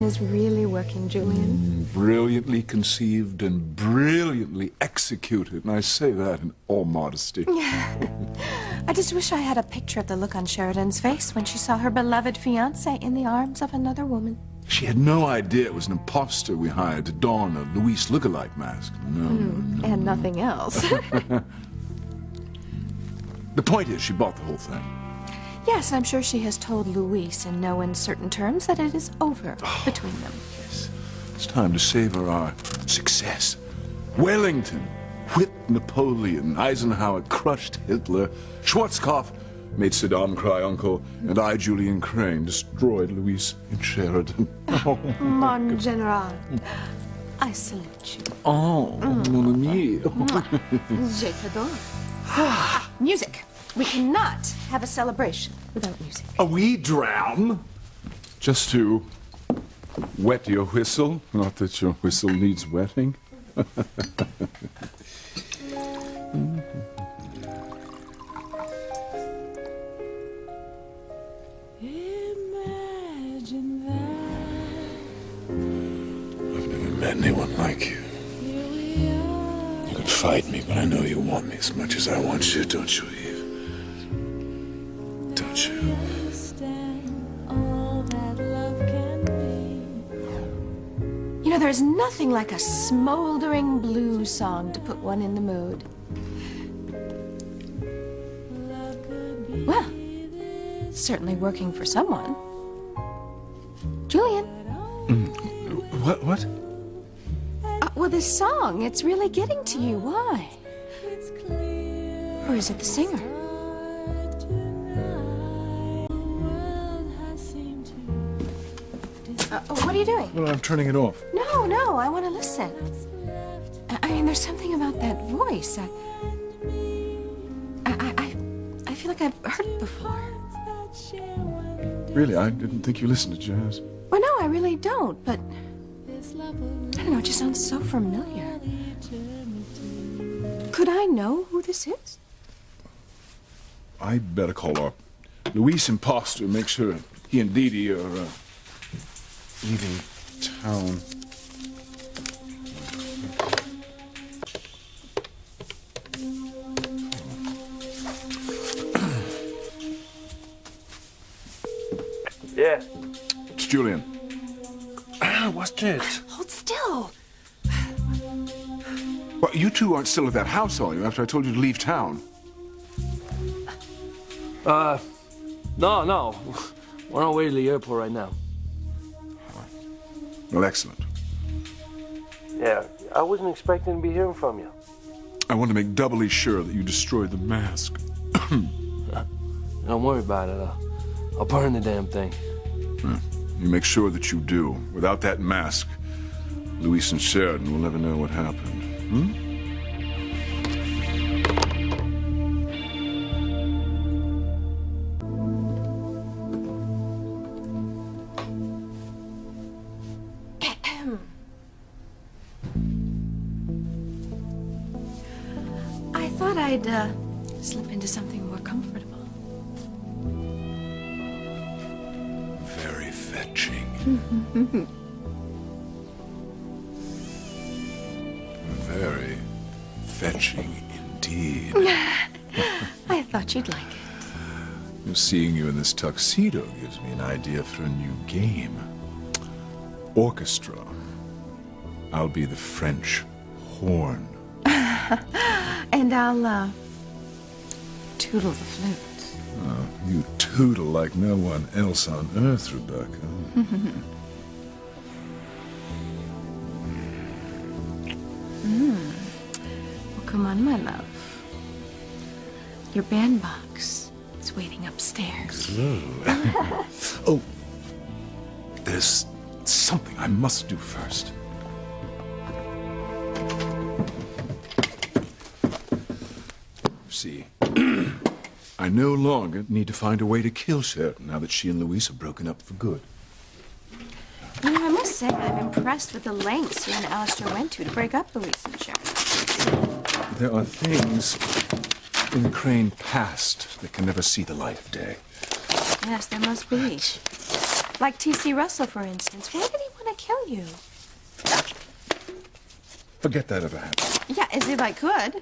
is really working, Julian. Brilliantly conceived and brilliantly executed, and I say that in all modesty. I just wish I had a picture of the look on Sheridan's face when she saw her beloved fiancé in the arms of another woman. She had no idea it was an imposter we hired to don a Luis lookalike mask. No. And nothing else. The point is, she bought the whole thing. Yes, I'm sure she has told Luis in no uncertain terms that it is over between them. Yes. It's time to savor our success. Wellington whipped Napoleon. Eisenhower crushed Hitler. Schwarzkopf made Saddam cry uncle. And I, Julian Crane, destroyed Luis and Sheridan. Mon General, I salute you. Oh, mon ami. Je t'adore. Music. We cannot have a celebration without music. We drown just to wet your whistle. Not that your whistle needs wetting. Imagine that. I've never met anyone like you. You could fight me, but I know you want me as much as I want you, don't you, Eve? Don't you? You know, there's nothing like a smoldering blues song to put one in the mood. Well, it's certainly working for someone. Julian. What? Well, this song, it's really getting to you. Why? Or is it the singer? What are you doing? Well, I'm turning it off. No, I want to listen. I mean, there's something about that voice. I feel like I've heard it before. Really, I didn't think you listened to jazz. Well, no, I really don't, but I don't know, it just sounds so familiar. Could I know who this is? I'd better call our Luis imposter, make sure he and Dee Dee are leaving town. Yeah. It's Julian. What's it? Hold still. Well, you two aren't still at that house, are you, after I told you to leave town? No. We're on our way to the airport right now. Well, excellent. Yeah, I wasn't expecting to be hearing from you. I want to make doubly sure that you destroyed the mask. Don't worry about it. I'll burn the damn thing. You make sure that you do. Without that mask, Luis and Sheridan will never know what happened. I thought I'd slip into something more comfortable. Very fetching. Very fetching indeed. I thought you'd like it. Seeing you in this tuxedo gives me an idea for a new game. Orchestra. I'll be the French horn. And I'll, tootle the flute. Oh, you tootle like no one else on earth, Rebecca. Well, come on, my love. Your bandbox is waiting upstairs. Oh, there's something I must do first. See, I no longer need to find a way to kill Sheridan now that she and Luis have broken up for good. You know, I must say I'm impressed with the lengths you and Alistair went to break up Luis and Sheridan. There are things in the Crane past that can never see the light of day. Yes, there must be. Like T.C. Russell, for instance. Why did he want gonna kill you. Forget that ever happened. Yeah, as if I could.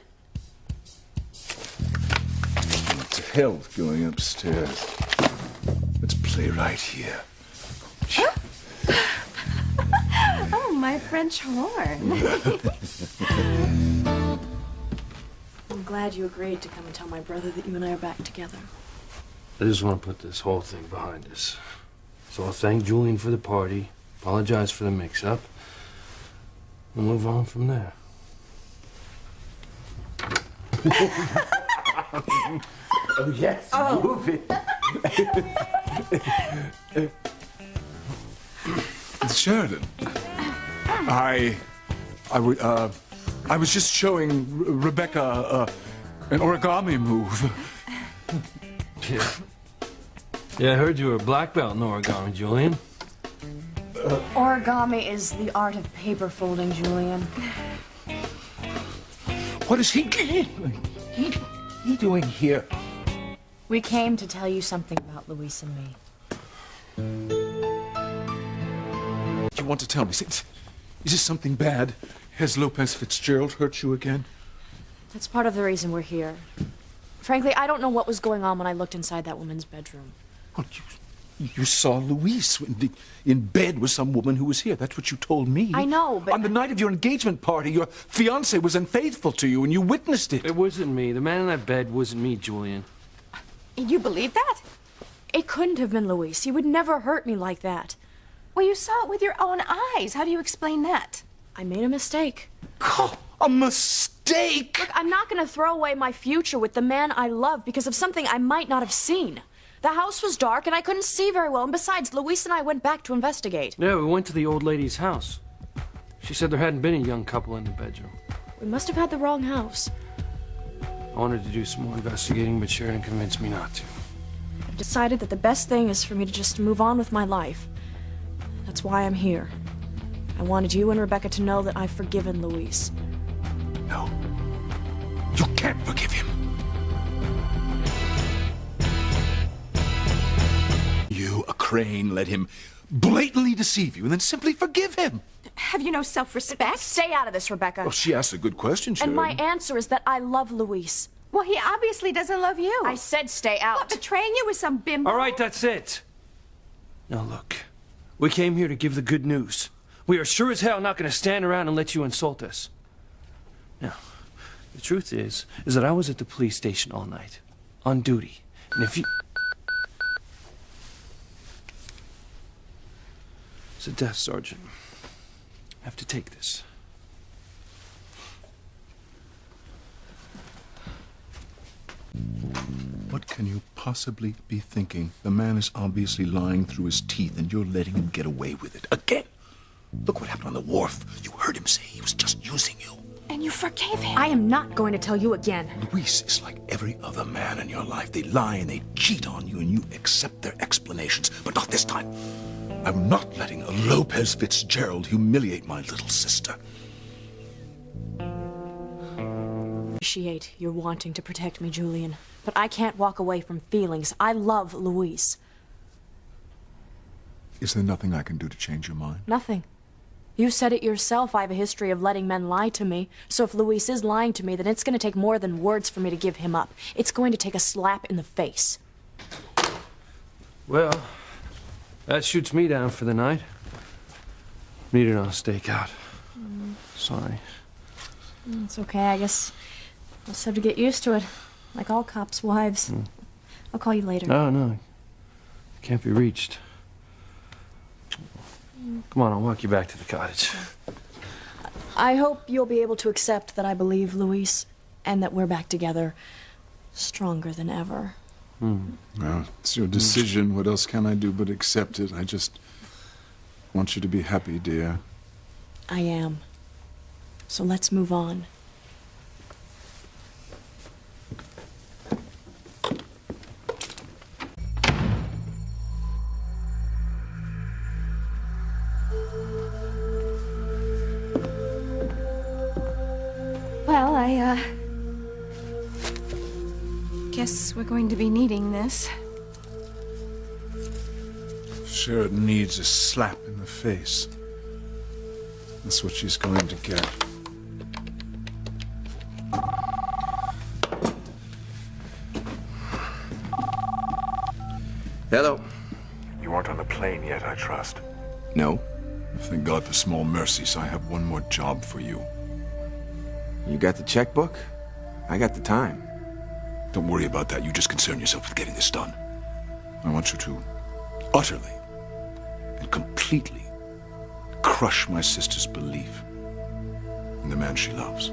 What the hell's going upstairs? Let's play right here. Oh, my French horn. I'm glad you agreed to come and tell my brother that you and I are back together. I just want to put this whole thing behind us. So I'll thank Julian for the party, apologize for the mix-up, and move on from there. Oh, yes, move it. Sheridan, I was just showing Rebecca an origami move. Yeah, I heard you were a black belt in origami, Julian. Origami is the art of paper folding, Julian. What is he doing here? We came to tell you something about Luis and me. What do you want to tell me? Is this something bad? Has Lopez Fitzgerald hurt you again? That's part of the reason we're here. Frankly, I don't know what was going on when I looked inside that woman's bedroom. Well, you saw Luis in bed with some woman who was here. That's what you told me. I know, but... On the night of your engagement party, your fiancé was unfaithful to you, and you witnessed it. It wasn't me. The man in that bed wasn't me, Julian. You believe that? It couldn't have been Luis. He would never hurt me like that. Well, you saw it with your own eyes. How do you explain that? I made a mistake. A mistake? Look, I'm not going to throw away my future with the man I love because of something I might not have seen. The house was dark and I couldn't see very well, and besides, Luis and I went back to investigate. Yeah, we went to the old lady's house. She said there hadn't been a young couple in the bedroom. We must have had the wrong house. I wanted to do some more investigating, but Sheridan convinced me not to. I've decided that the best thing is for me to just move on with my life. That's why I'm here. I wanted you and Rebecca to know that I've forgiven Luis. No. You can't forgive him. You, a crane, let him blatantly deceive you and then simply forgive him. Have you no self-respect? Stay out of this, Rebecca. Well, she asked a good question, Sheridan. And my answer is that I love Luis. Well, he obviously doesn't love you. I said stay out. What, betraying you with some bimbo? All right, that's it. Now look, we came here to give the good news. We are sure as hell not going to stand around and let you insult us. Now, the truth is that I was at the police station all night, on duty, and if you... It's a desk, Sergeant. I have to take this. What can you possibly be thinking? The man is obviously lying through his teeth, and you're letting him get away with it. Again! Look what happened on the wharf. You heard him say he was just using you. And you forgave him. I am not going to tell you again. Luis is like every other man in your life. They lie and they cheat on you, and you accept their explanations. But not this time. I'm not letting a Lopez Fitzgerald humiliate my little sister. Appreciate your wanting to protect me, Julian. But I can't walk away from feelings. I love Luis. Is there nothing I can do to change your mind? Nothing. You said it yourself. I have a history of letting men lie to me. So if Luis is lying to me, then it's going to take more than words for me to give him up. It's going to take a slap in the face. Well, that shoots me down for the night. Needed on a stakeout. Sorry. It's okay, I guess. I'll just have to get used to it. Like all cops' wives. I'll call you later. No. Can't be reached. Come on, I'll walk you back to the cottage. I hope you'll be able to accept that I believe Luis and that we're back together stronger than ever. Well, it's your decision. What else can I do but accept it? I just want you to be happy, dear. I am. So let's move on. Well, I guess we're going to be needing this. Sheridan needs a slap in the face. That's what she's going to get. Hello. You aren't on the plane yet, I trust. No. Thank God for small mercies. I have one more job for you. You got the checkbook? I got the time. Don't worry about that. You just concern yourself with getting this done. I want you to utterly and completely crush my sister's belief in the man she loves.